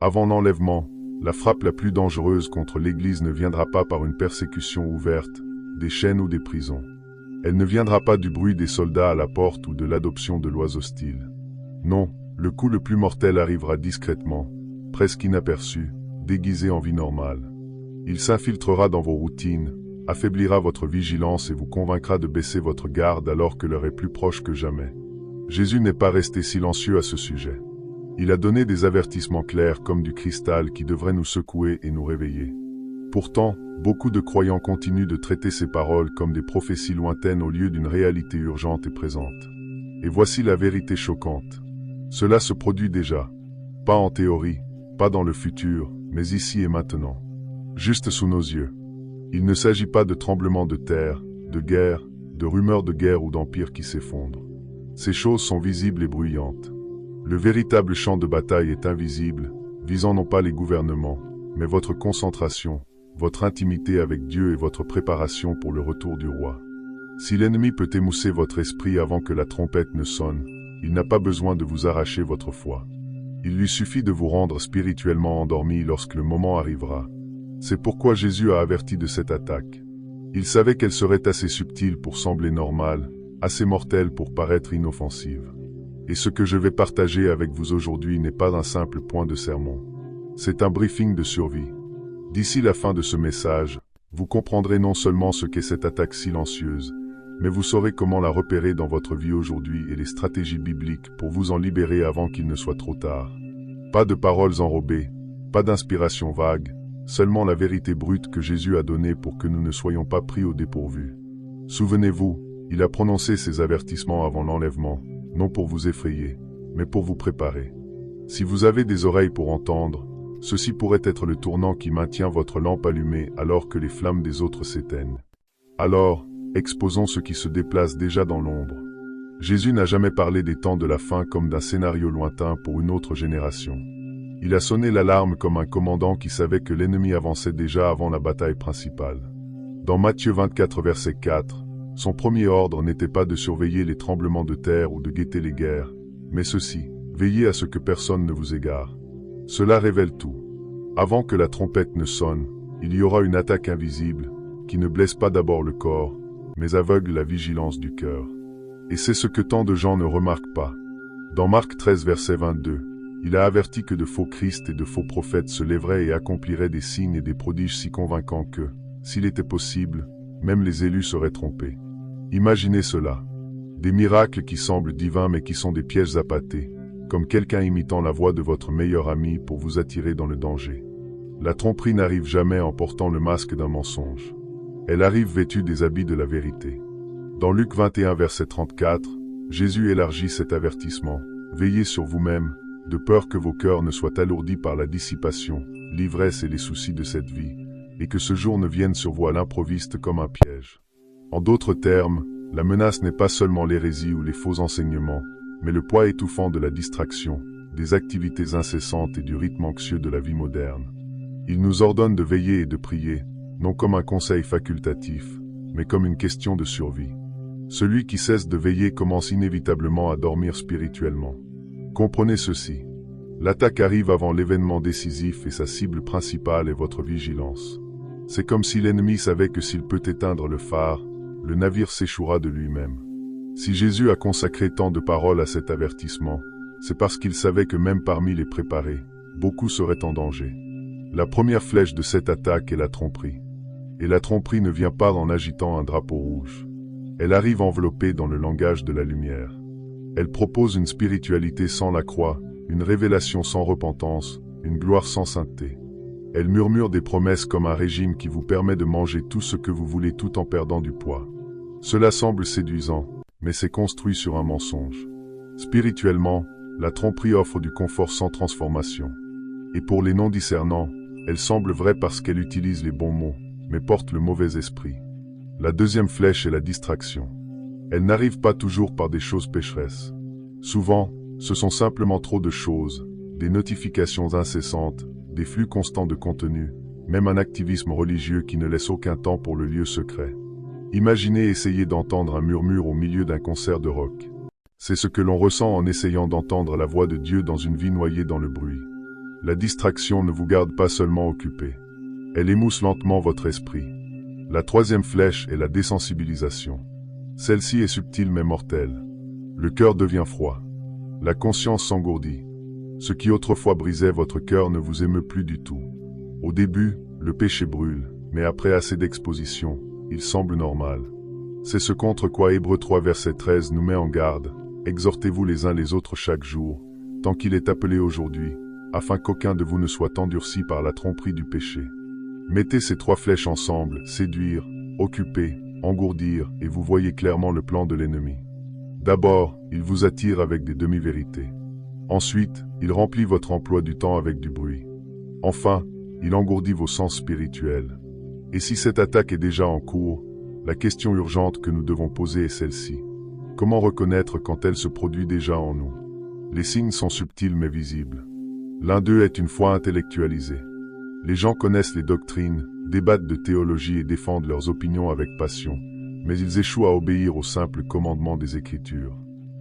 Avant l'enlèvement, la frappe la plus dangereuse contre l'Église ne viendra pas par une persécution ouverte, des chaînes ou des prisons. Elle ne viendra pas du bruit des soldats à la porte ou de l'adoption de lois hostiles. Non, le coup le plus mortel arrivera discrètement, presque inaperçu, déguisé en vie normale. Il s'infiltrera dans vos routines, affaiblira votre vigilance et vous convaincra de baisser votre garde alors que l'heure est plus proche que jamais. Jésus n'est pas resté silencieux à ce sujet. Il a donné des avertissements clairs comme du cristal qui devraient nous secouer et nous réveiller. Pourtant, beaucoup de croyants continuent de traiter ces paroles comme des prophéties lointaines au lieu d'une réalité urgente et présente. Et voici la vérité choquante. Cela se produit déjà. Pas en théorie, pas dans le futur, mais ici et maintenant. Juste sous nos yeux. Il ne s'agit pas de tremblements de terre, de guerre, de rumeurs de guerre ou d'empires qui s'effondrent. Ces choses sont visibles et bruyantes. Le véritable champ de bataille est invisible, visant non pas les gouvernements, mais votre concentration, votre intimité avec Dieu et votre préparation pour le retour du roi. Si l'ennemi peut émousser votre esprit avant que la trompette ne sonne, il n'a pas besoin de vous arracher votre foi. Il lui suffit de vous rendre spirituellement endormi lorsque le moment arrivera. C'est pourquoi Jésus a averti de cette attaque. Il savait qu'elle serait assez subtile pour sembler normale, assez mortelle pour paraître inoffensive. Et ce que je vais partager avec vous aujourd'hui n'est pas un simple point de sermon. C'est un briefing de survie. D'ici la fin de ce message, vous comprendrez non seulement ce qu'est cette attaque silencieuse, mais vous saurez comment la repérer dans votre vie aujourd'hui et les stratégies bibliques pour vous en libérer avant qu'il ne soit trop tard. Pas de paroles enrobées, pas d'inspiration vague, seulement la vérité brute que Jésus a donnée pour que nous ne soyons pas pris au dépourvu. Souvenez-vous, il a prononcé ces avertissements avant l'enlèvement, non pour vous effrayer, mais pour vous préparer. Si vous avez des oreilles pour entendre, ceci pourrait être le tournant qui maintient votre lampe allumée alors que les flammes des autres s'éteignent. Alors, exposons ce qui se déplace déjà dans l'ombre. Jésus n'a jamais parlé des temps de la fin comme d'un scénario lointain pour une autre génération. Il a sonné l'alarme comme un commandant qui savait que l'ennemi avançait déjà avant la bataille principale. Dans Matthieu 24 verset 4, son premier ordre n'était pas de surveiller les tremblements de terre ou de guetter les guerres, mais ceci, veillez à ce que personne ne vous égare. Cela révèle tout. Avant que la trompette ne sonne, il y aura une attaque invisible, qui ne blesse pas d'abord le corps, mais aveugle la vigilance du cœur. Et c'est ce que tant de gens ne remarquent pas. Dans Marc 13 verset 22, il a averti que de faux Christ et de faux prophètes se lèveraient et accompliraient des signes et des prodiges si convaincants que, s'il était possible, même les élus seraient trompés. Imaginez cela. Des miracles qui semblent divins mais qui sont des pièges appâtés, comme quelqu'un imitant la voix de votre meilleur ami pour vous attirer dans le danger. La tromperie n'arrive jamais en portant le masque d'un mensonge. Elle arrive vêtue des habits de la vérité. Dans Luc 21 verset 34, Jésus élargit cet avertissement. Veillez sur vous-même, de peur que vos cœurs ne soient alourdis par la dissipation, l'ivresse et les soucis de cette vie, et que ce jour ne vienne sur vous à l'improviste comme un piège. En d'autres termes, la menace n'est pas seulement l'hérésie ou les faux enseignements, mais le poids étouffant de la distraction, des activités incessantes et du rythme anxieux de la vie moderne. Il nous ordonne de veiller et de prier, non comme un conseil facultatif, mais comme une question de survie. Celui qui cesse de veiller commence inévitablement à dormir spirituellement. Comprenez ceci. L'attaque arrive avant l'événement décisif et sa cible principale est votre vigilance. C'est comme si l'ennemi savait que s'il peut éteindre le phare, le navire s'échouera de lui-même. Si Jésus a consacré tant de paroles à cet avertissement, c'est parce qu'il savait que même parmi les préparés, beaucoup seraient en danger. La première flèche de cette attaque est la tromperie. Et la tromperie ne vient pas en agitant un drapeau rouge. Elle arrive enveloppée dans le langage de la lumière. Elle propose une spiritualité sans la croix, une révélation sans repentance, une gloire sans sainteté. Elle murmure des promesses comme un régime qui vous permet de manger tout ce que vous voulez tout en perdant du poids. Cela semble séduisant, mais c'est construit sur un mensonge. Spirituellement, la tromperie offre du confort sans transformation. Et pour les non-discernants, elle semble vraie parce qu'elle utilise les bons mots, mais porte le mauvais esprit. La deuxième flèche est la distraction. Elle n'arrive pas toujours par des choses pécheresses. Souvent, ce sont simplement trop de choses, des notifications incessantes, des flux constants de contenu, même un activisme religieux qui ne laisse aucun temps pour le lieu secret. Imaginez essayer d'entendre un murmure au milieu d'un concert de rock. C'est ce que l'on ressent en essayant d'entendre la voix de Dieu dans une vie noyée dans le bruit. La distraction ne vous garde pas seulement occupé. Elle émousse lentement votre esprit. La troisième flèche est la désensibilisation. Celle-ci est subtile mais mortelle. Le cœur devient froid. La conscience s'engourdit. Ce qui autrefois brisait votre cœur ne vous émeut plus du tout. Au début, le péché brûle, mais après assez d'exposition, il semble normal. C'est ce contre quoi Hébreux 3 verset 13 nous met en garde. Exhortez-vous les uns les autres chaque jour, tant qu'il est appelé aujourd'hui, afin qu'aucun de vous ne soit endurci par la tromperie du péché. Mettez ces trois flèches ensemble, séduire, occuper, engourdir, et vous voyez clairement le plan de l'ennemi. D'abord, il vous attire avec des demi-vérités. Ensuite, il remplit votre emploi du temps avec du bruit. Enfin, il engourdit vos sens spirituels. Et si cette attaque est déjà en cours, la question urgente que nous devons poser est celle-ci. Comment reconnaître quand elle se produit déjà en nous? Les signes sont subtils mais visibles. L'un d'eux est une foi intellectualisée. Les gens connaissent les doctrines, débattent de théologie et défendent leurs opinions avec passion, mais ils échouent à obéir aux simples commandements des Écritures.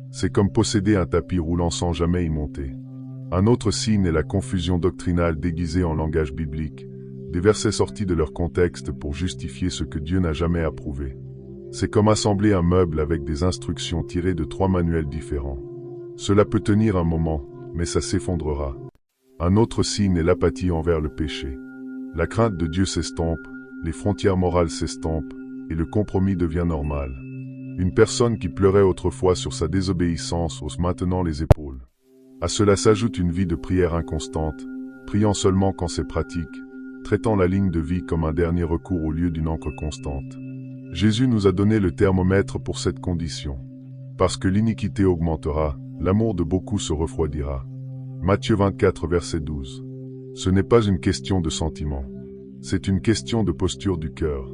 C'est comme posséder un tapis roulant sans jamais y monter. Un autre signe est la confusion doctrinale déguisée en langage biblique, des versets sortis de leur contexte pour justifier ce que Dieu n'a jamais approuvé. C'est comme assembler un meuble avec des instructions tirées de 3 manuels différents. Cela peut tenir un moment, mais ça s'effondrera. Un autre signe est l'apathie envers le péché. La crainte de Dieu s'estompe, les frontières morales s'estompent, et le compromis devient normal. Une personne qui pleurait autrefois sur sa désobéissance hausse maintenant les épaules. À cela s'ajoute une vie de prière inconstante, priant seulement quand c'est pratique, traitant la ligne de vie comme un dernier recours au lieu d'une encre constante. Jésus nous a donné le thermomètre pour cette condition. Parce que l'iniquité augmentera, l'amour de beaucoup se refroidira. Matthieu 24 verset 12. Ce n'est pas une question de sentiment. C'est une question de posture du cœur.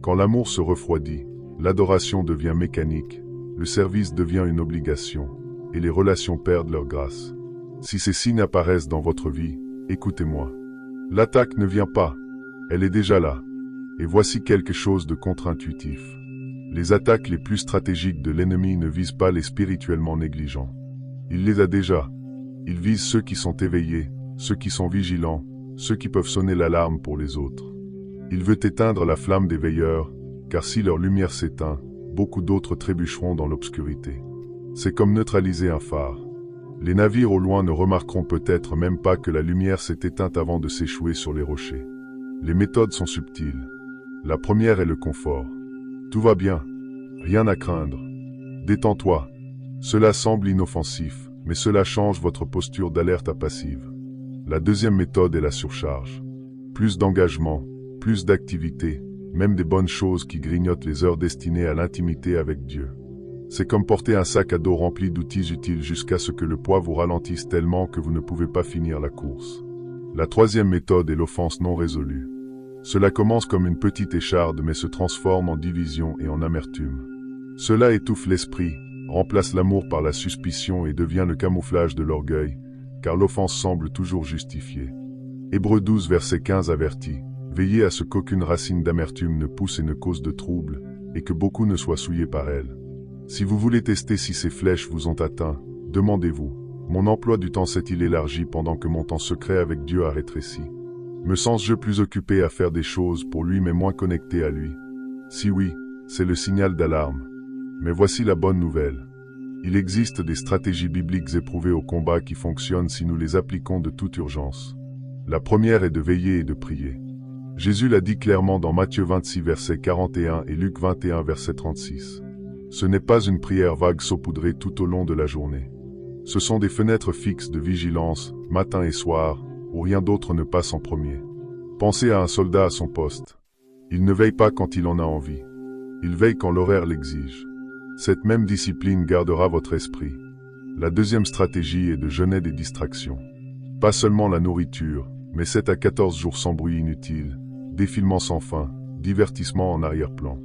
Quand l'amour se refroidit, l'adoration devient mécanique, le service devient une obligation, et les relations perdent leur grâce. Si ces signes apparaissent dans votre vie, écoutez-moi. L'attaque ne vient pas, elle est déjà là. Et voici quelque chose de contre-intuitif. Les attaques les plus stratégiques de l'ennemi ne visent pas les spirituellement négligents. Il les a déjà. Il vise ceux qui sont éveillés, ceux qui sont vigilants, ceux qui peuvent sonner l'alarme pour les autres. Il veut éteindre la flamme des veilleurs, car si leur lumière s'éteint, beaucoup d'autres trébucheront dans l'obscurité. C'est comme neutraliser un phare. Les navires au loin ne remarqueront peut-être même pas que la lumière s'est éteinte avant de s'échouer sur les rochers. Les méthodes sont subtiles. La première est le confort. Tout va bien, rien à craindre. Détends-toi. Cela semble inoffensif, mais cela change votre posture d'alerte à passive. La deuxième méthode est la surcharge. Plus d'engagement, plus d'activité, même des bonnes choses qui grignotent les heures destinées à l'intimité avec Dieu. C'est comme porter un sac à dos rempli d'outils utiles jusqu'à ce que le poids vous ralentisse tellement que vous ne pouvez pas finir la course. La troisième méthode est l'offense non résolue. Cela commence comme une petite écharde mais se transforme en division et en amertume. Cela étouffe l'esprit, remplace l'amour par la suspicion et devient le camouflage de l'orgueil, car l'offense semble toujours justifiée. Hébreux 12 verset 15 avertit, « Veillez à ce qu'aucune racine d'amertume ne pousse et ne cause de trouble, et que beaucoup ne soient souillés par elle. » Si vous voulez tester si ces flèches vous ont atteint, demandez-vous, « Mon emploi du temps s'est-il élargi pendant que mon temps secret avec Dieu a rétréci? Me sens-je plus occupé à faire des choses pour lui mais moins connecté à lui? » Si oui, c'est le signal d'alarme. Mais voici la bonne nouvelle. Il existe des stratégies bibliques éprouvées au combat qui fonctionnent si nous les appliquons de toute urgence. La première est de veiller et de prier. Jésus l'a dit clairement dans Matthieu 26 verset 41 et Luc 21 verset 36. Ce n'est pas une prière vague saupoudrée tout au long de la journée. Ce sont des fenêtres fixes de vigilance, matin et soir, où rien d'autre ne passe en premier. Pensez à un soldat à son poste. Il ne veille pas quand il en a envie. Il veille quand l'horaire l'exige. Cette même discipline gardera votre esprit. La deuxième stratégie est de jeûner des distractions. Pas seulement la nourriture, mais 7 à 14 jours sans bruit inutile, défilement sans fin, divertissement en arrière-plan.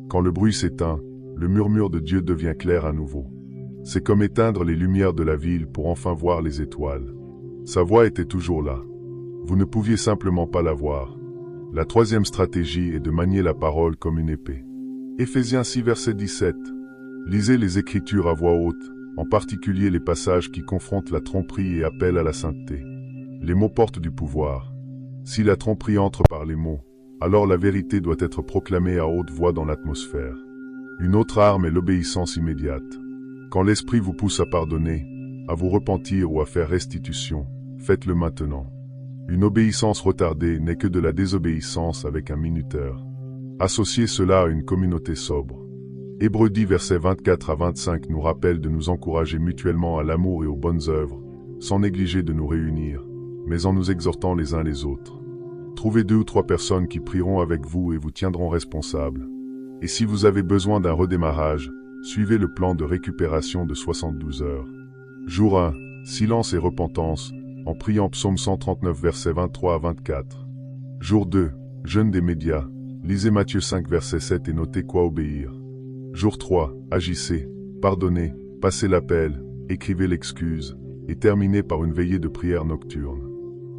Quand le bruit s'éteint, le murmure de Dieu devient clair à nouveau. C'est comme éteindre les lumières de la ville pour enfin voir les étoiles. Sa voix était toujours là. Vous ne pouviez simplement pas la voir. La troisième stratégie est de manier la parole comme une épée. Éphésiens 6 verset 17. Lisez les Écritures à voix haute, en particulier les passages qui confrontent la tromperie et appellent à la sainteté. Les mots portent du pouvoir. Si la tromperie entre par les mots, alors la vérité doit être proclamée à haute voix dans l'atmosphère. Une autre arme est l'obéissance immédiate. Quand l'esprit vous pousse à pardonner, à vous repentir ou à faire restitution, faites-le maintenant. Une obéissance retardée n'est que de la désobéissance avec un minuteur. Associez cela à une communauté sobre. Hébreux 10 versets 24 à 25 nous rappelle de nous encourager mutuellement à l'amour et aux bonnes œuvres, sans négliger de nous réunir, mais en nous exhortant les uns les autres. Trouvez 2 ou 3 personnes qui prieront avec vous et vous tiendront responsables. Et si vous avez besoin d'un redémarrage, suivez le plan de récupération de 72 heures. Jour 1, silence et repentance, en priant Psaume 139 versets 23 à 24. Jour 2, jeûne des médias, lisez Matthieu 5 verset 7 et notez quoi obéir. Jour 3, agissez, pardonnez, passez l'appel, écrivez l'excuse, et terminez par une veillée de prière nocturne.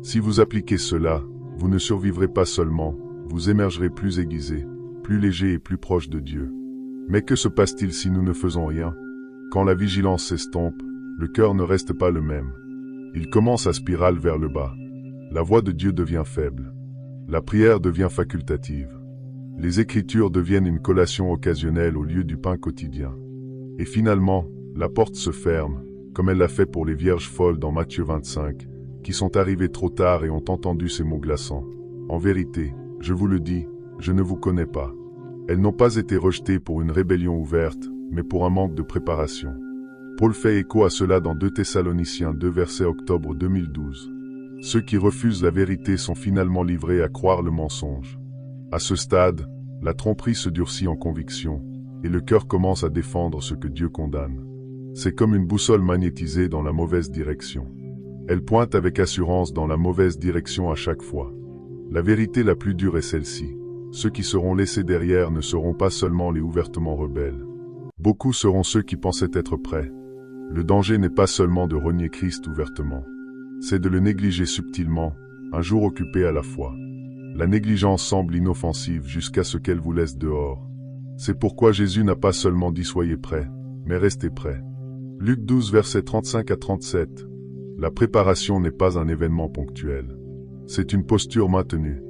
Si vous appliquez cela, vous ne survivrez pas seulement, vous émergerez plus aiguisé, plus léger et plus proche de Dieu. Mais que se passe-t-il si nous ne faisons rien? Quand la vigilance s'estompe, le cœur ne reste pas le même. Il commence à spirale vers le bas. La voix de Dieu devient faible. La prière devient facultative. Les Écritures deviennent une collation occasionnelle au lieu du pain quotidien. Et finalement, la porte se ferme, comme elle l'a fait pour les vierges folles dans Matthieu 25, qui sont arrivées trop tard et ont entendu ces mots glaçants. En vérité, je vous le dis, je ne vous connais pas. Elles n'ont pas été rejetées pour une rébellion ouverte, mais pour un manque de préparation. Paul fait écho à cela dans 2 Thessaloniciens 2 verset octobre 2012. Ceux qui refusent la vérité sont finalement livrés à croire le mensonge. À ce stade, la tromperie se durcit en conviction, et le cœur commence à défendre ce que Dieu condamne. C'est comme une boussole magnétisée dans la mauvaise direction. Elle pointe avec assurance dans la mauvaise direction à chaque fois. La vérité la plus dure est celle-ci. Ceux qui seront laissés derrière ne seront pas seulement les ouvertement rebelles. Beaucoup seront ceux qui pensaient être prêts. Le danger n'est pas seulement de renier Christ ouvertement. C'est de le négliger subtilement, un jour occupé à la fois. La négligence semble inoffensive jusqu'à ce qu'elle vous laisse dehors. C'est pourquoi Jésus n'a pas seulement dit soyez prêts, mais restez prêts. Luc 12 versets 35 à 37. La préparation n'est pas un événement ponctuel. C'est une posture maintenue.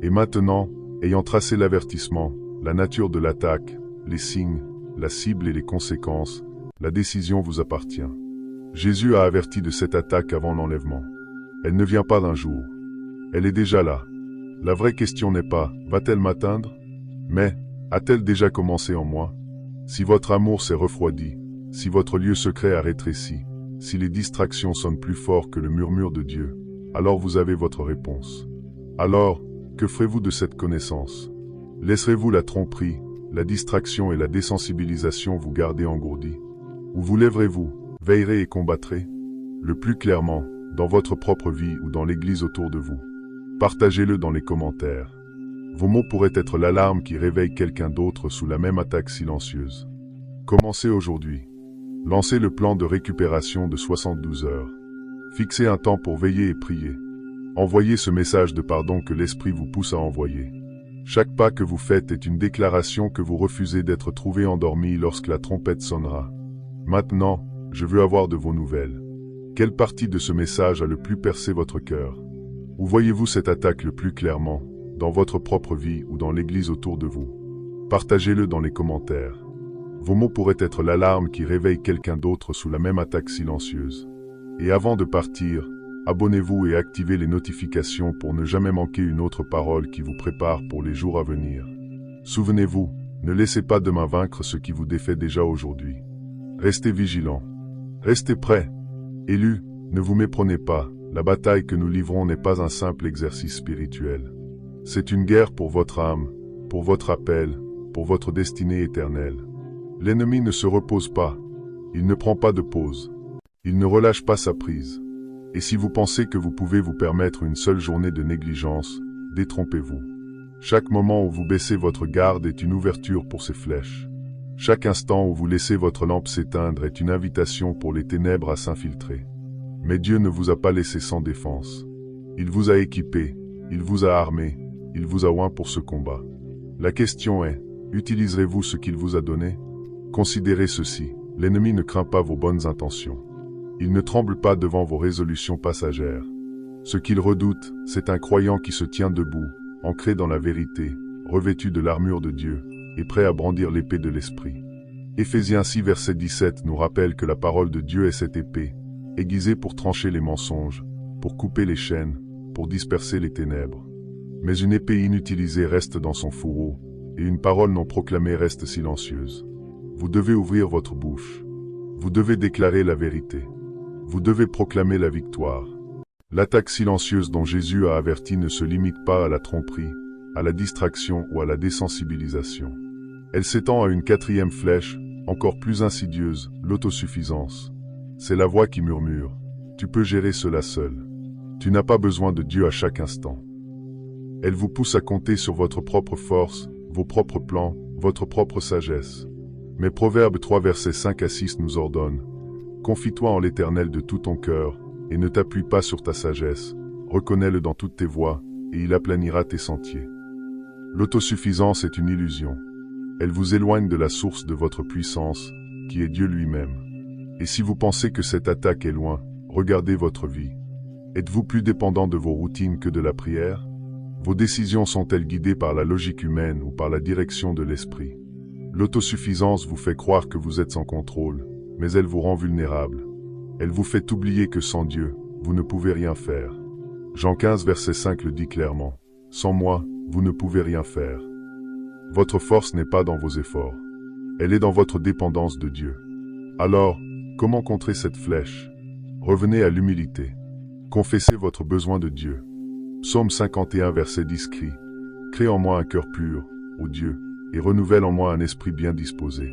Et maintenant, ayant tracé l'avertissement, la nature de l'attaque, les signes, la cible et les conséquences, la décision vous appartient. Jésus a averti de cette attaque avant l'enlèvement. Elle ne vient pas d'un jour. Elle est déjà là. La vraie question n'est pas « va-t-elle m'atteindre ?» mais « a-t-elle déjà commencé en moi ?» Si votre amour s'est refroidi, si votre lieu secret a rétréci, si les distractions sonnent plus fort que le murmure de Dieu, alors vous avez votre réponse. Alors, que ferez-vous de cette connaissance? Laisserez-vous la tromperie, la distraction et la désensibilisation vous garder engourdi? Ou vous lèverez-vous, veillerez et combattrez? Le plus clairement, dans votre propre vie ou dans l'Église autour de vous. Partagez-le dans les commentaires. Vos mots pourraient être l'alarme qui réveille quelqu'un d'autre sous la même attaque silencieuse. Commencez aujourd'hui. Lancez le plan de récupération de 72 heures. Fixez un temps pour veiller et prier. Envoyez ce message de pardon que l'Esprit vous pousse à envoyer. Chaque pas que vous faites est une déclaration que vous refusez d'être trouvé endormi lorsque la trompette sonnera. Maintenant, je veux avoir de vos nouvelles. Quelle partie de ce message a le plus percé votre cœur? Où voyez-vous cette attaque le plus clairement, dans votre propre vie ou dans l'Église autour de vous? Partagez-le dans les commentaires. Vos mots pourraient être l'alarme qui réveille quelqu'un d'autre sous la même attaque silencieuse. Et avant de partir, abonnez-vous et activez les notifications pour ne jamais manquer une autre parole qui vous prépare pour les jours à venir. Souvenez-vous, ne laissez pas demain vaincre ce qui vous défait déjà aujourd'hui. Restez vigilants. Restez prêts. Élus, ne vous méprenez pas. La bataille que nous livrons n'est pas un simple exercice spirituel. C'est une guerre pour votre âme, pour votre appel, pour votre destinée éternelle. L'ennemi ne se repose pas. Il ne prend pas de pause. Il ne relâche pas sa prise. Et si vous pensez que vous pouvez vous permettre une seule journée de négligence, détrompez-vous. Chaque moment où vous baissez votre garde est une ouverture pour ces flèches. Chaque instant où vous laissez votre lampe s'éteindre est une invitation pour les ténèbres à s'infiltrer. Mais Dieu ne vous a pas laissé sans défense. Il vous a équipé, il vous a armé, il vous a oint pour ce combat. La question est, utiliserez-vous ce qu'il vous a donné? Considérez ceci, l'ennemi ne craint pas vos bonnes intentions. Il ne tremble pas devant vos résolutions passagères. Ce qu'il redoute, c'est un croyant qui se tient debout, ancré dans la vérité, revêtu de l'armure de Dieu, et prêt à brandir l'épée de l'Esprit. Éphésiens 6 verset 17 nous rappelle que la parole de Dieu est cette épée, aiguisée pour trancher les mensonges, pour couper les chaînes, pour disperser les ténèbres. Mais une épée inutilisée reste dans son fourreau, et une parole non proclamée reste silencieuse. Vous devez ouvrir votre bouche. Vous devez déclarer la vérité. Vous devez proclamer la victoire. L'attaque silencieuse dont Jésus a averti ne se limite pas à la tromperie, à la distraction ou à la désensibilisation. Elle s'étend à une quatrième flèche, encore plus insidieuse, l'autosuffisance. C'est la voix qui murmure. Tu peux gérer cela seul. Tu n'as pas besoin de Dieu à chaque instant. Elle vous pousse à compter sur votre propre force, vos propres plans, votre propre sagesse. Mais Proverbes 3 versets 5 à 6 nous ordonne « Confie-toi en l'Éternel de tout ton cœur, et ne t'appuie pas sur ta sagesse. Reconnais-le dans toutes tes voies, et il aplanira tes sentiers. » L'autosuffisance est une illusion. Elle vous éloigne de la source de votre puissance, qui est Dieu lui-même. Et si vous pensez que cette attaque est loin, regardez votre vie. Êtes-vous plus dépendant de vos routines que de la prière? Vos décisions sont-elles guidées par la logique humaine ou par la direction de l'esprit? L'autosuffisance vous fait croire que vous êtes sans contrôle, mais elle vous rend vulnérable. Elle vous fait oublier que sans Dieu, vous ne pouvez rien faire. Jean 15 verset 5 le dit clairement. Sans moi, vous ne pouvez rien faire. Votre force n'est pas dans vos efforts. Elle est dans votre dépendance de Dieu. Alors, comment contrer cette flèche? Revenez à l'humilité. Confessez votre besoin de Dieu. Psaume 51 verset 10 crie « Crée en moi un cœur pur, ô Dieu, et renouvelle en moi un esprit bien disposé. »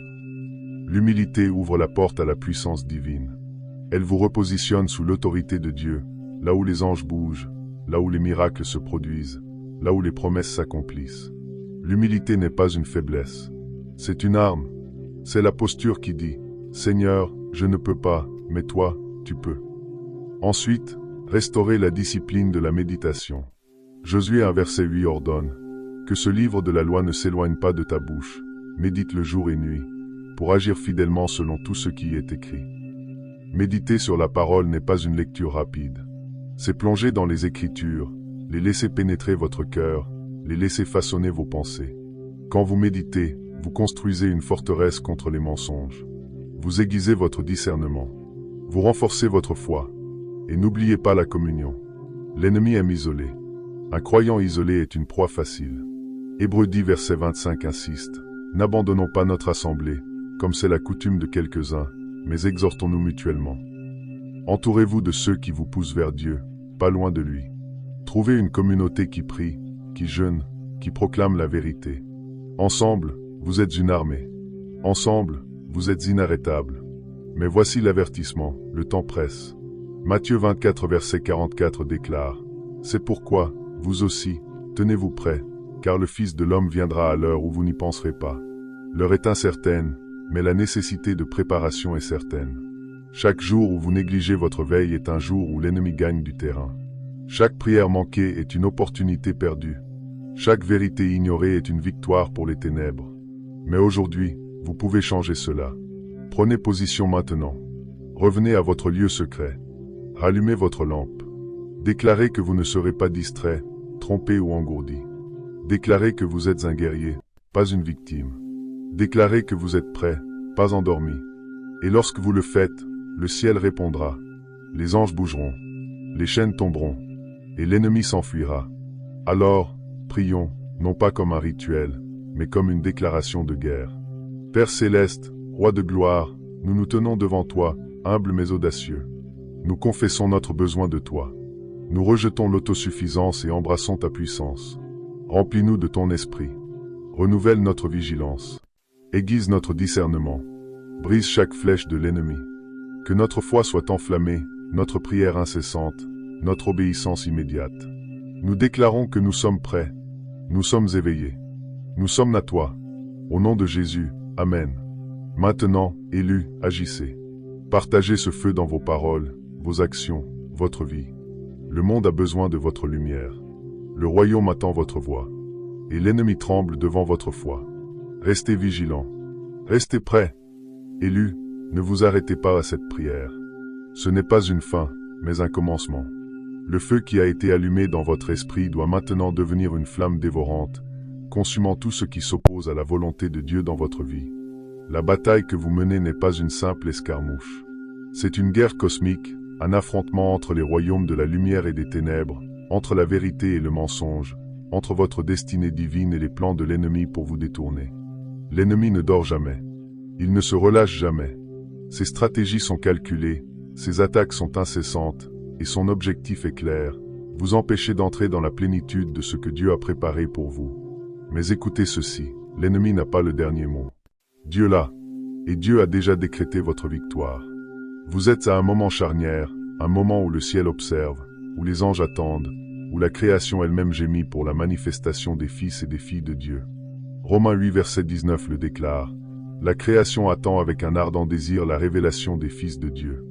L'humilité ouvre la porte à la puissance divine. Elle vous repositionne sous l'autorité de Dieu, là où les anges bougent, là où les miracles se produisent, là où les promesses s'accomplissent. L'humilité n'est pas une faiblesse. C'est une arme. C'est la posture qui dit « Seigneur, je ne peux pas, mais toi, tu peux. » Ensuite, restaurez la discipline de la méditation. Josué 1 verset 8 ordonne « Que ce livre de la loi ne s'éloigne pas de ta bouche, médite-le jour et nuit, pour agir fidèlement selon tout ce qui y est écrit. » Méditer sur la parole n'est pas une lecture rapide. C'est plonger dans les Écritures, les laisser pénétrer votre cœur, les laisser façonner vos pensées. Quand vous méditez, vous construisez une forteresse contre les mensonges. Vous aiguisez votre discernement. Vous renforcez votre foi. Et n'oubliez pas la communion. L'ennemi aime isoler. Un croyant isolé est une proie facile. Hébreux 10 verset 25 insiste. N'abandonnons pas notre assemblée, comme c'est la coutume de quelques-uns, mais exhortons-nous mutuellement. Entourez-vous de ceux qui vous poussent vers Dieu, pas loin de lui. Trouvez une communauté qui prie, qui jeûne, qui proclame la vérité. Ensemble, vous êtes une armée. Ensemble, vous êtes inarrêtables. Mais voici l'avertissement, le temps presse. Matthieu 24 verset 44 déclare « C'est pourquoi, vous aussi, tenez-vous prêts, car le Fils de l'homme viendra à l'heure où vous n'y penserez pas. L'heure est incertaine, mais la nécessité de préparation est certaine. Chaque jour où vous négligez votre veille est un jour où l'ennemi gagne du terrain. Chaque prière manquée est une opportunité perdue. Chaque vérité ignorée est une victoire pour les ténèbres. Mais aujourd'hui, vous pouvez changer cela. Prenez position maintenant. Revenez à votre lieu secret. Rallumez votre lampe. Déclarez que vous ne serez pas distrait, trompé ou engourdi. Déclarez que vous êtes un guerrier, pas une victime. Déclarez que vous êtes prêt, pas endormi. Et lorsque vous le faites, le ciel répondra. Les anges bougeront. Les chaînes tomberont. Et l'ennemi s'enfuira. Alors, prions, non pas comme un rituel, mais comme une déclaration de guerre. Père céleste, Roi de gloire, nous nous tenons devant toi, humbles mais audacieux. Nous confessons notre besoin de toi. Nous rejetons l'autosuffisance et embrassons ta puissance. Remplis-nous de ton esprit. Renouvelle notre vigilance. Aiguise notre discernement. Brise chaque flèche de l'ennemi. Que notre foi soit enflammée, notre prière incessante, notre obéissance immédiate. Nous déclarons que nous sommes prêts. Nous sommes éveillés. Nous sommes à toi. Au nom de Jésus, Amen. Maintenant, élus, agissez. Partagez ce feu dans vos paroles, vos actions, votre vie. Le monde a besoin de votre lumière. Le royaume attend votre voix. Et l'ennemi tremble devant votre foi. Restez vigilants. Restez prêts. Élus, ne vous arrêtez pas à cette prière. Ce n'est pas une fin, mais un commencement. Le feu qui a été allumé dans votre esprit doit maintenant devenir une flamme dévorante, consumant tout ce qui s'oppose à la volonté de Dieu dans votre vie. La bataille que vous menez n'est pas une simple escarmouche. C'est une guerre cosmique, un affrontement entre les royaumes de la lumière et des ténèbres, entre la vérité et le mensonge, entre votre destinée divine et les plans de l'ennemi pour vous détourner. L'ennemi ne dort jamais. Il ne se relâche jamais. Ses stratégies sont calculées, ses attaques sont incessantes, et son objectif est clair, vous empêcher d'entrer dans la plénitude de ce que Dieu a préparé pour vous. Mais écoutez ceci, l'ennemi n'a pas le dernier mot. Dieu l'a, et Dieu a déjà décrété votre victoire. Vous êtes à un moment charnière, un moment où le ciel observe, où les anges attendent, où la création elle-même gémit pour la manifestation des fils et des filles de Dieu. Romains 8 verset 19 le déclare. La création attend avec un ardent désir la révélation des fils de Dieu.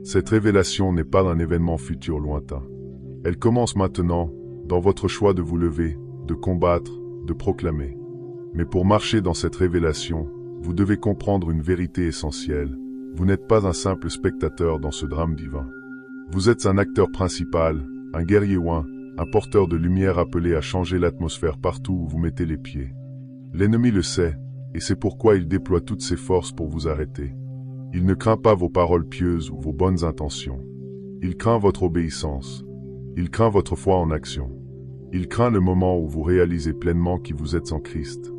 Cette révélation n'est pas un événement futur lointain. Elle commence maintenant, dans votre choix de vous lever, de combattre, de proclamer. Mais pour marcher dans cette révélation, vous devez comprendre une vérité essentielle. Vous n'êtes pas un simple spectateur dans ce drame divin. Vous êtes un acteur principal, un guerrier oint, un porteur de lumière appelé à changer l'atmosphère partout où vous mettez les pieds. L'ennemi le sait, et c'est pourquoi il déploie toutes ses forces pour vous arrêter. Il ne craint pas vos paroles pieuses ou vos bonnes intentions. Il craint votre obéissance. Il craint votre foi en action. Il craint le moment où vous réalisez pleinement qui vous êtes en Christ.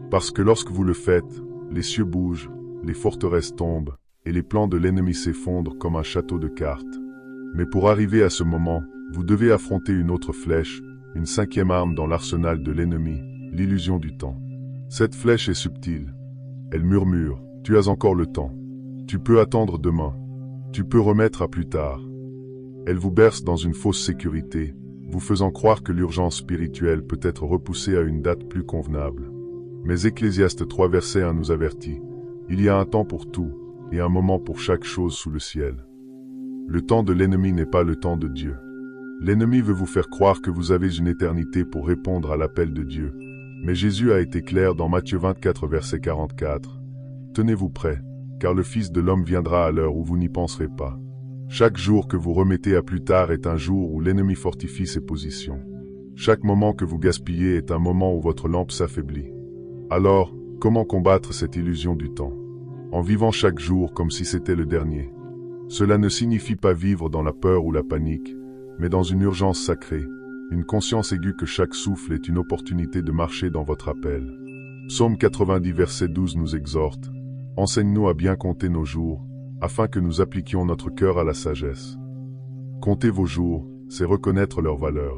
Parce que lorsque vous le faites, les cieux bougent, les forteresses tombent, et les plans de l'ennemi s'effondrent comme un château de cartes. Mais pour arriver à ce moment, vous devez affronter une autre flèche, une cinquième arme dans l'arsenal de l'ennemi, l'illusion du temps. Cette flèche est subtile. Elle murmure, tu as encore le temps. Tu peux attendre demain. Tu peux remettre à plus tard. Elle vous berce dans une fausse sécurité, vous faisant croire que l'urgence spirituelle peut être repoussée à une date plus convenable. Mais Ecclésiaste 3 verset 1 nous avertit, il y a un temps pour tout, et un moment pour chaque chose sous le ciel. Le temps de l'ennemi n'est pas le temps de Dieu. L'ennemi veut vous faire croire que vous avez une éternité pour répondre à l'appel de Dieu. Mais Jésus a été clair dans Matthieu 24 verset 44. Tenez-vous prêts, car le Fils de l'homme viendra à l'heure où vous n'y penserez pas. Chaque jour que vous remettez à plus tard est un jour où l'ennemi fortifie ses positions. Chaque moment que vous gaspillez est un moment où votre lampe s'affaiblit. Alors, comment combattre cette illusion du temps? En vivant chaque jour comme si c'était le dernier. Cela ne signifie pas vivre dans la peur ou la panique, mais dans une urgence sacrée, une conscience aiguë que chaque souffle est une opportunité de marcher dans votre appel. Psaume 90 verset 12 nous exhorte, « Enseigne-nous à bien compter nos jours, afin que nous appliquions notre cœur à la sagesse. » Compter vos jours, c'est reconnaître leur valeur.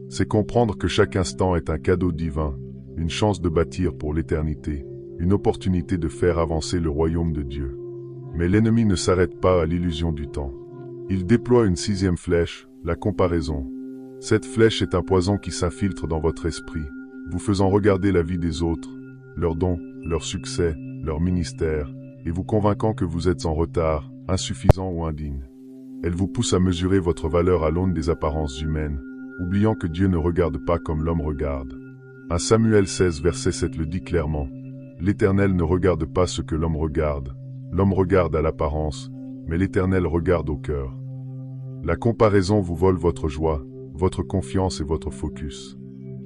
C'est comprendre que chaque instant est un cadeau divin, une chance de bâtir pour l'éternité, une opportunité de faire avancer le royaume de Dieu. Mais l'ennemi ne s'arrête pas à l'illusion du temps. Il déploie une sixième flèche, la comparaison. Cette flèche est un poison qui s'infiltre dans votre esprit, vous faisant regarder la vie des autres, leurs dons, leurs succès, leur ministère, et vous convainquant que vous êtes en retard, insuffisant ou indigne. Elle vous pousse à mesurer votre valeur à l'aune des apparences humaines, oubliant que Dieu ne regarde pas comme l'homme regarde. 1 Samuel 16 verset 7 le dit clairement. L'Éternel ne regarde pas ce que l'homme regarde. L'homme regarde à l'apparence, mais l'Éternel regarde au cœur. La comparaison vous vole votre joie, votre confiance et votre focus.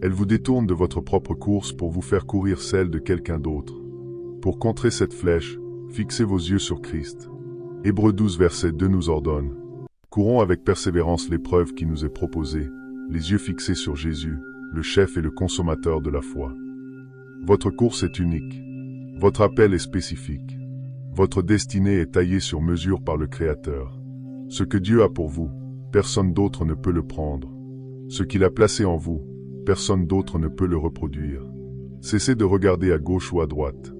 Elle vous détourne de votre propre course pour vous faire courir celle de quelqu'un d'autre. Pour contrer cette flèche, fixez vos yeux sur Christ. Hébreux 12 verset 2 nous ordonne. Courons avec persévérance l'épreuve qui nous est proposée, les yeux fixés sur Jésus, le chef et le consommateur de la foi. Votre course est unique. Votre appel est spécifique. Votre destinée est taillée sur mesure par le Créateur. Ce que Dieu a pour vous, personne d'autre ne peut le prendre. Ce qu'il a placé en vous, personne d'autre ne peut le reproduire. Cessez de regarder à gauche ou à droite.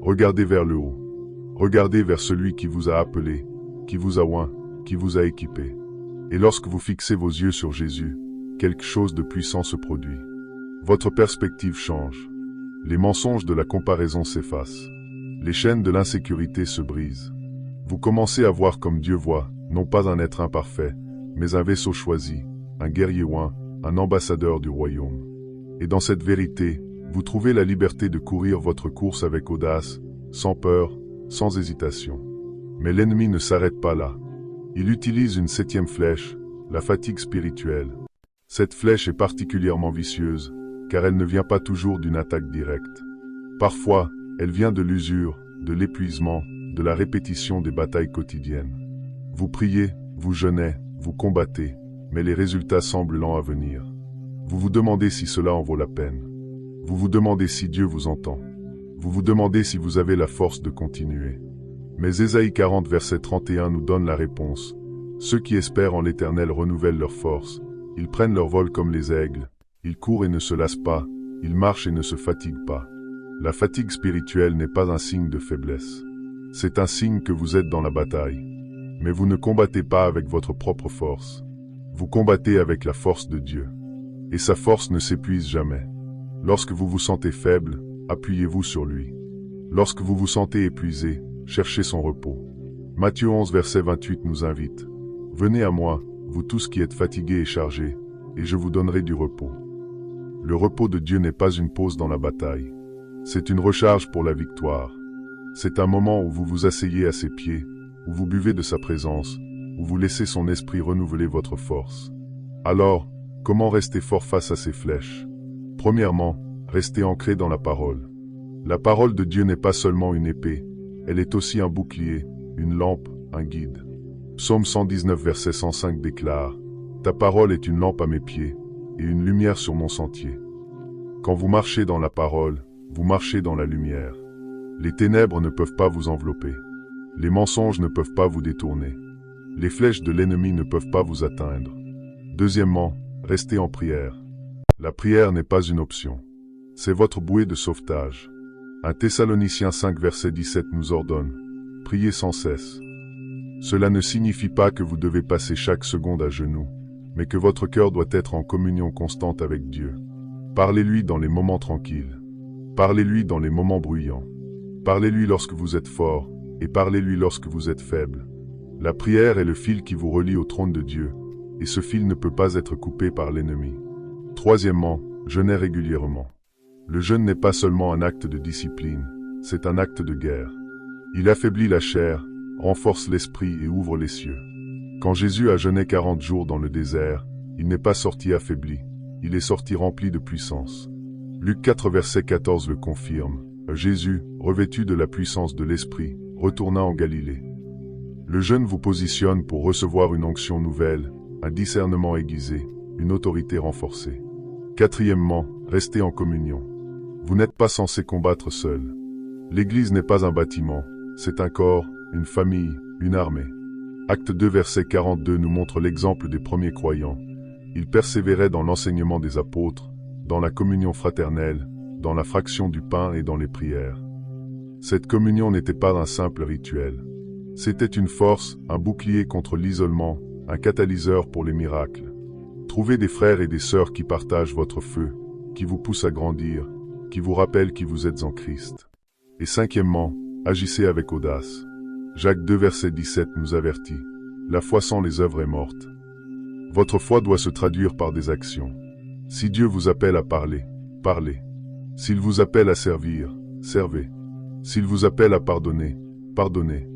Regardez vers le haut. Regardez vers celui qui vous a appelé, qui vous a oint, qui vous a équipé. Et lorsque vous fixez vos yeux sur Jésus, quelque chose de puissant se produit. Votre perspective change. Les mensonges de la comparaison s'effacent. Les chaînes de l'insécurité se brisent. Vous commencez à voir comme Dieu voit, non pas un être imparfait, mais un vaisseau choisi, un guerrier oint, un ambassadeur du royaume. Et dans cette vérité, vous trouvez la liberté de courir votre course avec audace, sans peur, sans hésitation. Mais l'ennemi ne s'arrête pas là. Il utilise une septième flèche, la fatigue spirituelle. Cette flèche est particulièrement vicieuse, car elle ne vient pas toujours d'une attaque directe. Parfois, elle vient de l'usure, de l'épuisement, de la répétition des batailles quotidiennes. Vous priez, vous jeûnez, vous combattez, mais les résultats semblent lents à venir. Vous vous demandez si cela en vaut la peine. Vous vous demandez si Dieu vous entend. Vous vous demandez si vous avez la force de continuer. Mais Ésaïe 40 verset 31 nous donne la réponse. Ceux qui espèrent en l'Éternel renouvellent leur force. Ils prennent leur vol comme les aigles. Ils courent et ne se lassent pas. Ils marchent et ne se fatiguent pas. La fatigue spirituelle n'est pas un signe de faiblesse. C'est un signe que vous êtes dans la bataille. Mais vous ne combattez pas avec votre propre force. Vous combattez avec la force de Dieu. Et sa force ne s'épuise jamais. Lorsque vous vous sentez faible, appuyez-vous sur lui. Lorsque vous vous sentez épuisé, cherchez son repos. Matthieu 11 verset 28 nous invite. Venez à moi, vous tous qui êtes fatigués et chargés, et je vous donnerai du repos. Le repos de Dieu n'est pas une pause dans la bataille. C'est une recharge pour la victoire. C'est un moment où vous vous asseyez à ses pieds, où vous buvez de sa présence, où vous laissez son esprit renouveler votre force. Alors, comment rester fort face à ces flèches? Premièrement, restez ancré dans la parole. La parole de Dieu n'est pas seulement une épée, elle est aussi un bouclier, une lampe, un guide. Psaume 119 verset 105 déclare « Ta parole est une lampe à mes pieds et une lumière sur mon sentier. » Quand vous marchez dans la parole, vous marchez dans la lumière. Les ténèbres ne peuvent pas vous envelopper. Les mensonges ne peuvent pas vous détourner. Les flèches de l'ennemi ne peuvent pas vous atteindre. Deuxièmement, restez en prière. La prière n'est pas une option. C'est votre bouée de sauvetage. 1 Thessaloniciens 5 verset 17 nous ordonne « Priez sans cesse ». Cela ne signifie pas que vous devez passer chaque seconde à genoux, mais que votre cœur doit être en communion constante avec Dieu. Parlez-lui dans les moments tranquilles. Parlez-lui dans les moments bruyants. Parlez-lui lorsque vous êtes fort, et parlez-lui lorsque vous êtes faible. La prière est le fil qui vous relie au trône de Dieu, et ce fil ne peut pas être coupé par l'ennemi. Troisièmement, jeûnez régulièrement. Le jeûne n'est pas seulement un acte de discipline, c'est un acte de guerre. Il affaiblit la chair, renforce l'esprit et ouvre les cieux. Quand Jésus a jeûné 40 jours dans le désert, il n'est pas sorti affaibli, il est sorti rempli de puissance. Luc 4 verset 14 le confirme. Jésus, revêtu de la puissance de l'Esprit, retourna en Galilée. Le jeûne vous positionne pour recevoir une onction nouvelle, un discernement aiguisé, une autorité renforcée. Quatrièmement, restez en communion. Vous n'êtes pas censé combattre seul. L'Église n'est pas un bâtiment, c'est un corps, une famille, une armée. Acte 2 verset 42 nous montre l'exemple des premiers croyants. Ils persévéraient dans l'enseignement des apôtres, dans la communion fraternelle, dans la fraction du pain et dans les prières. Cette communion n'était pas un simple rituel. C'était une force, un bouclier contre l'isolement, un catalyseur pour les miracles. Trouvez des frères et des sœurs qui partagent votre feu, qui vous poussent à grandir, qui vous rappellent qui vous êtes en Christ. Et cinquièmement, agissez avec audace. Jacques 2 verset 17 nous avertit. La foi sans les œuvres est morte. Votre foi doit se traduire par des actions. Si Dieu vous appelle à parler, parlez. S'il vous appelle à servir, servez. S'il vous appelle à pardonner, pardonnez.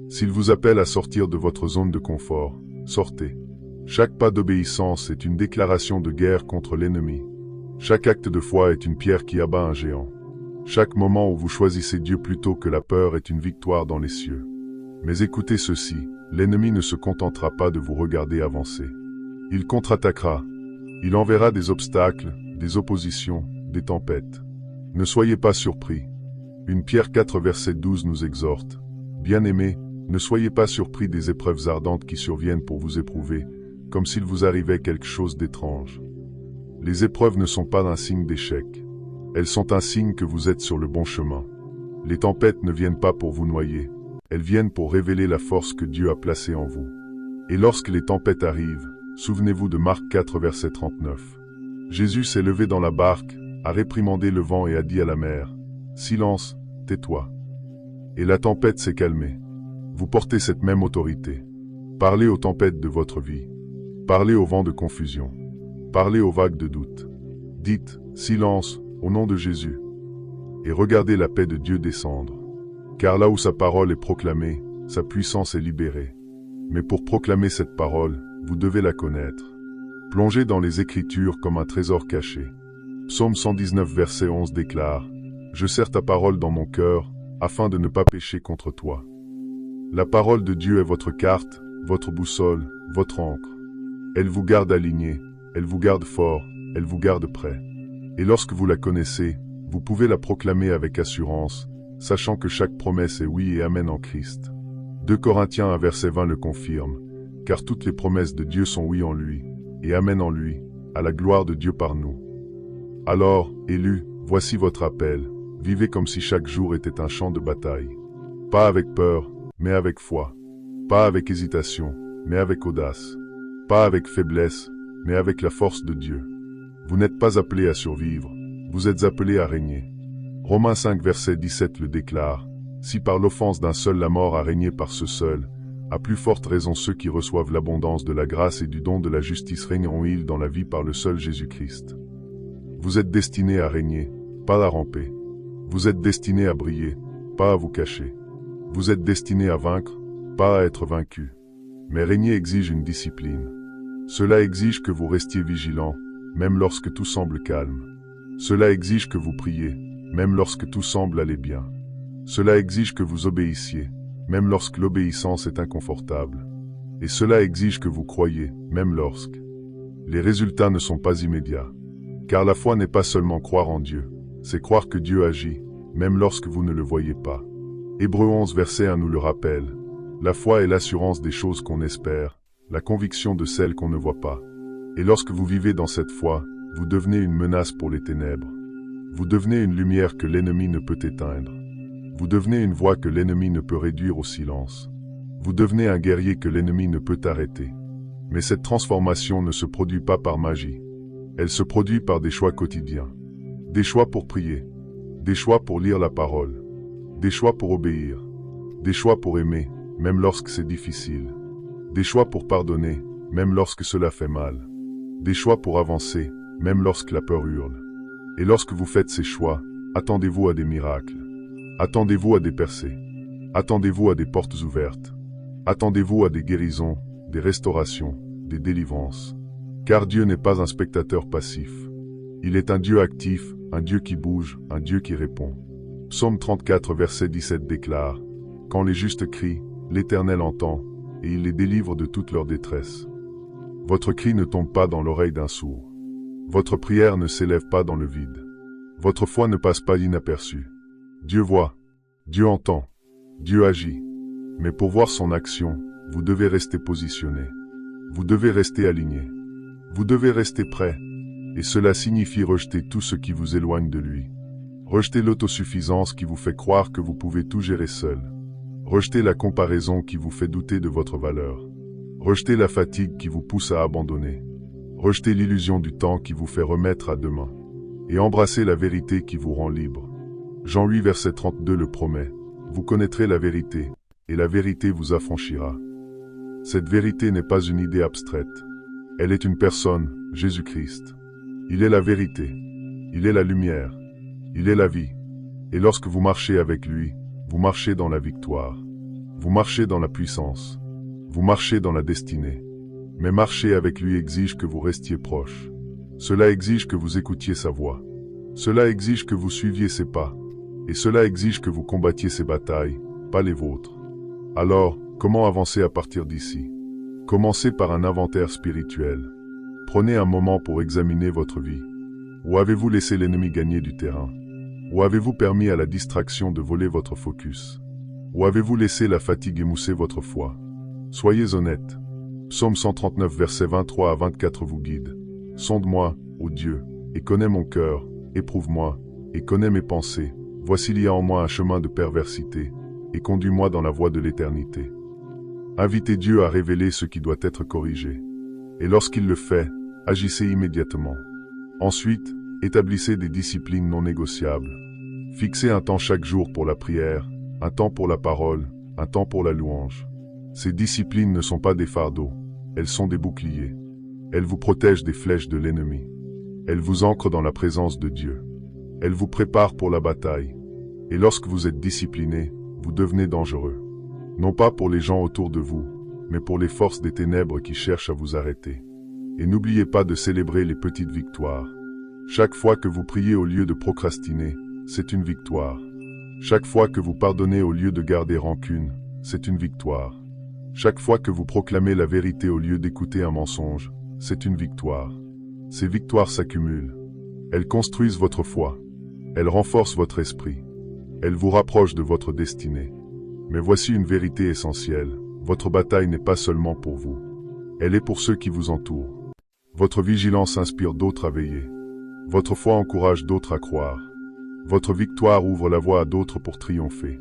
S'il vous appelle à sortir de votre zone de confort, sortez. Chaque pas d'obéissance est une déclaration de guerre contre l'ennemi. Chaque acte de foi est une pierre qui abat un géant. Chaque moment où vous choisissez Dieu plutôt que la peur est une victoire dans les cieux. Mais écoutez ceci, l'ennemi ne se contentera pas de vous regarder avancer. Il contre-attaquera. Il enverra des obstacles, des oppositions, des tempêtes. Ne soyez pas surpris. 1 Pierre 4 verset 12 nous exhorte. Bien-aimés, ne soyez pas surpris des épreuves ardentes qui surviennent pour vous éprouver, comme s'il vous arrivait quelque chose d'étrange. Les épreuves ne sont pas un signe d'échec. Elles sont un signe que vous êtes sur le bon chemin. Les tempêtes ne viennent pas pour vous noyer. Elles viennent pour révéler la force que Dieu a placée en vous. Et lorsque les tempêtes arrivent, souvenez-vous de Marc 4 verset 39. Jésus s'est levé dans la barque, a réprimandé le vent et a dit à la mer, « Silence, tais-toi » Et la tempête s'est calmée. Vous portez cette même autorité. Parlez aux tempêtes de votre vie. Parlez aux vents de confusion. Parlez aux vagues de doute. Dites « Silence » au nom de Jésus. Et regardez la paix de Dieu descendre. Car là où sa parole est proclamée, sa puissance est libérée. Mais pour proclamer cette parole, vous devez la connaître. Plongez dans les Écritures comme un trésor caché. Psaume 119 verset 11 déclare « Je serre ta parole dans mon cœur, afin de ne pas pécher contre toi. » La parole de Dieu est votre carte, votre boussole, votre encre. Elle vous garde aligné, elle vous garde fort, elle vous garde prêt. Et lorsque vous la connaissez, vous pouvez la proclamer avec assurance, sachant que chaque promesse est oui et amen en Christ. 2 Corinthiens 1 verset 20 le confirme, car toutes les promesses de Dieu sont oui en lui, et amen en lui, à la gloire de Dieu par nous. Alors, élus, voici votre appel, vivez comme si chaque jour était un champ de bataille. Pas avec peur, mais avec foi. Pas avec hésitation, mais avec audace. Pas avec faiblesse, mais avec la force de Dieu. Vous n'êtes pas appelés à survivre, vous êtes appelés à régner. Romains 5 verset 17 le déclare, « Si par l'offense d'un seul la mort a régné par ce seul, à plus forte raison ceux qui reçoivent l'abondance de la grâce et du don de la justice régneront-ils dans la vie par le seul Jésus-Christ. » Vous êtes destinés à régner, pas à ramper. Vous êtes destinés à briller, pas à vous cacher. Vous êtes destinés à vaincre, pas à être vaincus. Mais régner exige une discipline. Cela exige que vous restiez vigilants, même lorsque tout semble calme. Cela exige que vous priez, même lorsque tout semble aller bien. Cela exige que vous obéissiez, même lorsque l'obéissance est inconfortable. Et cela exige que vous croyiez, même lorsque les résultats ne sont pas immédiats. Car la foi n'est pas seulement croire en Dieu, c'est croire que Dieu agit, même lorsque vous ne le voyez pas. Hébreux 11 verset 1 nous le rappelle. La foi est l'assurance des choses qu'on espère, la conviction de celles qu'on ne voit pas. Et lorsque vous vivez dans cette foi, vous devenez une menace pour les ténèbres. Vous devenez une lumière que l'ennemi ne peut éteindre. Vous devenez une voix que l'ennemi ne peut réduire au silence. Vous devenez un guerrier que l'ennemi ne peut arrêter. Mais cette transformation ne se produit pas par magie. Elle se produit par des choix quotidiens. Des choix pour prier. Des choix pour lire la parole. Des choix pour obéir. Des choix pour aimer, même lorsque c'est difficile. Des choix pour pardonner, même lorsque cela fait mal. Des choix pour avancer, même lorsque la peur hurle. Et lorsque vous faites ces choix, attendez-vous à des miracles. Attendez-vous à des percées. Attendez-vous à des portes ouvertes. Attendez-vous à des guérisons, des restaurations, des délivrances. Car Dieu n'est pas un spectateur passif. Il est un Dieu actif, un Dieu qui bouge, un Dieu qui répond. Psaume 34 verset 17 déclare « Quand les justes crient, l'Éternel entend, et il les délivre de toute leur détresse. » Votre cri ne tombe pas dans l'oreille d'un sourd. Votre prière ne s'élève pas dans le vide. Votre foi ne passe pas inaperçue. Dieu voit, Dieu entend, Dieu agit. Mais pour voir son action, vous devez rester positionné. Vous devez rester aligné. Vous devez rester prêt. Et cela signifie rejeter tout ce qui vous éloigne de lui. Rejeter l'autosuffisance qui vous fait croire que vous pouvez tout gérer seul. Rejeter la comparaison qui vous fait douter de votre valeur. Rejeter la fatigue qui vous pousse à abandonner. Rejeter l'illusion du temps qui vous fait remettre à demain. Et embrasser la vérité qui vous rend libre. Jean 8 verset 32 le promet. Vous connaîtrez la vérité, et la vérité vous affranchira. Cette vérité n'est pas une idée abstraite. Elle est une personne, Jésus-Christ. Il est la vérité. Il est la lumière. Il est la vie. Et lorsque vous marchez avec lui, vous marchez dans la victoire. Vous marchez dans la puissance. Vous marchez dans la destinée. Mais marcher avec lui exige que vous restiez proche. Cela exige que vous écoutiez sa voix. Cela exige que vous suiviez ses pas. Et cela exige que vous combattiez ses batailles, pas les vôtres. Alors, comment avancer à partir d'ici? Commencez par un inventaire spirituel. Prenez un moment pour examiner votre vie. Où avez-vous laissé l'ennemi gagner du terrain? Où avez-vous permis à la distraction de voler votre focus? Où avez-vous laissé la fatigue émousser votre foi? Soyez honnête. Psaume 139 versets 23 à 24 vous guide. Sonde-moi, ô Dieu, et connais mon cœur, éprouve-moi, et connais mes pensées. Voici il y a en moi un chemin de perversité, et conduis-moi dans la voie de l'éternité. Invitez Dieu à révéler ce qui doit être corrigé. Et lorsqu'il le fait, agissez immédiatement. Ensuite, établissez des disciplines non négociables. Fixez un temps chaque jour pour la prière, un temps pour la parole, un temps pour la louange. Ces disciplines ne sont pas des fardeaux, elles sont des boucliers. Elles vous protègent des flèches de l'ennemi. Elles vous ancrent dans la présence de Dieu. Elles vous préparent pour la bataille. Et lorsque vous êtes discipliné, vous devenez dangereux. Non pas pour les gens autour de vous, mais pour les forces des ténèbres qui cherchent à vous arrêter. Et n'oubliez pas de célébrer les petites victoires. Chaque fois que vous priez au lieu de procrastiner, c'est une victoire. Chaque fois que vous pardonnez au lieu de garder rancune, c'est une victoire. Chaque fois que vous proclamez la vérité au lieu d'écouter un mensonge, c'est une victoire. Ces victoires s'accumulent. Elles construisent votre foi. Elles renforcent votre esprit. Elles vous rapprochent de votre destinée. Mais voici une vérité essentielle. Votre bataille n'est pas seulement pour vous. Elle est pour ceux qui vous entourent. Votre vigilance inspire d'autres à veiller. Votre foi encourage d'autres à croire. Votre victoire ouvre la voie à d'autres pour triompher.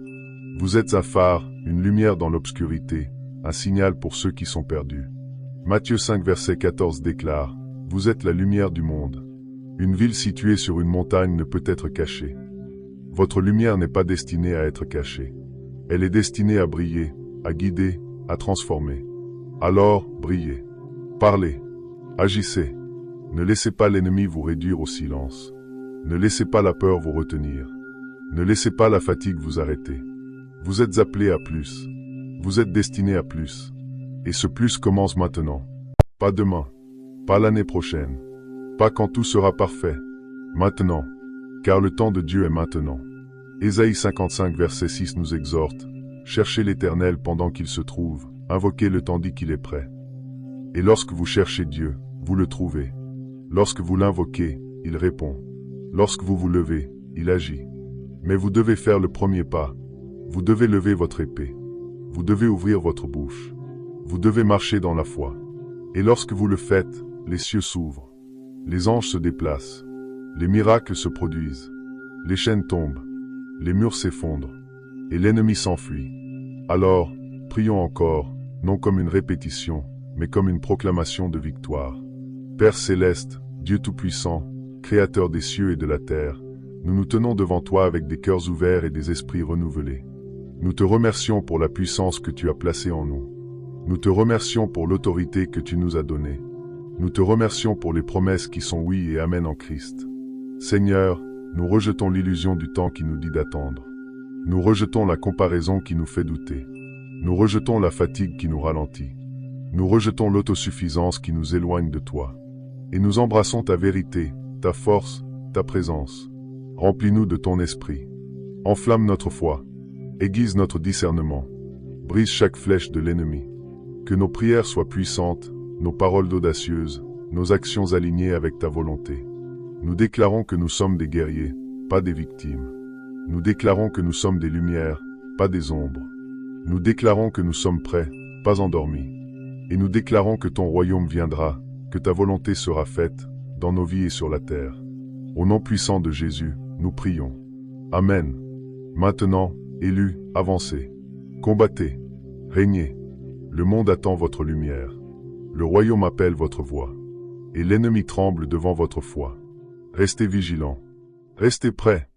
Vous êtes un phare, une lumière dans l'obscurité, un signal pour ceux qui sont perdus. Matthieu 5 verset 14 déclare « Vous êtes la lumière du monde ». Une ville située sur une montagne ne peut être cachée. Votre lumière n'est pas destinée à être cachée. Elle est destinée à briller, à guider, à transformer. Alors, brillez. Parlez. Agissez. Ne laissez pas l'ennemi vous réduire au silence. Ne laissez pas la peur vous retenir. Ne laissez pas la fatigue vous arrêter. Vous êtes appelé à plus. Vous êtes destiné à plus. Et ce plus commence maintenant. Pas demain. Pas l'année prochaine. Pas quand tout sera parfait. Maintenant. Car le temps de Dieu est maintenant. Ésaïe 55 verset 6 nous exhorte. Cherchez l'Éternel pendant qu'il se trouve. Invoquez-le tandis qu'il est prêt. Et lorsque vous cherchez Dieu, vous le trouvez. Lorsque vous l'invoquez, il répond. Lorsque vous vous levez, il agit. Mais vous devez faire le premier pas. Vous devez lever votre épée. Vous devez ouvrir votre bouche. Vous devez marcher dans la foi. Et lorsque vous le faites, les cieux s'ouvrent. Les anges se déplacent. Les miracles se produisent. Les chaînes tombent. Les murs s'effondrent. Et l'ennemi s'enfuit. Alors, prions encore, non comme une répétition, mais comme une proclamation de victoire. Père céleste, Dieu tout-puissant, Créateur des cieux et de la terre, nous nous tenons devant toi avec des cœurs ouverts et des esprits renouvelés. Nous te remercions pour la puissance que tu as placée en nous. Nous te remercions pour l'autorité que tu nous as donnée. Nous te remercions pour les promesses qui sont oui et amen en Christ. Seigneur, nous rejetons l'illusion du temps qui nous dit d'attendre. Nous rejetons la comparaison qui nous fait douter. Nous rejetons la fatigue qui nous ralentit. Nous rejetons l'autosuffisance qui nous éloigne de toi. Et nous embrassons ta vérité, ta force, ta présence. Remplis-nous de ton esprit. Enflamme notre foi. Aiguise notre discernement. Brise chaque flèche de l'ennemi. Que nos prières soient puissantes, nos paroles audacieuses, nos actions alignées avec ta volonté. Nous déclarons que nous sommes des guerriers, pas des victimes. Nous déclarons que nous sommes des lumières, pas des ombres. Nous déclarons que nous sommes prêts, pas endormis. Et nous déclarons que ton royaume viendra, que ta volonté sera faite, dans nos vies et sur la terre. Au nom puissant de Jésus, nous prions. Amen. Maintenant, élus, avancez. Combattez. Régnez. Le monde attend votre lumière. Le royaume appelle votre voix. Et l'ennemi tremble devant votre foi. Restez vigilants. Restez prêts.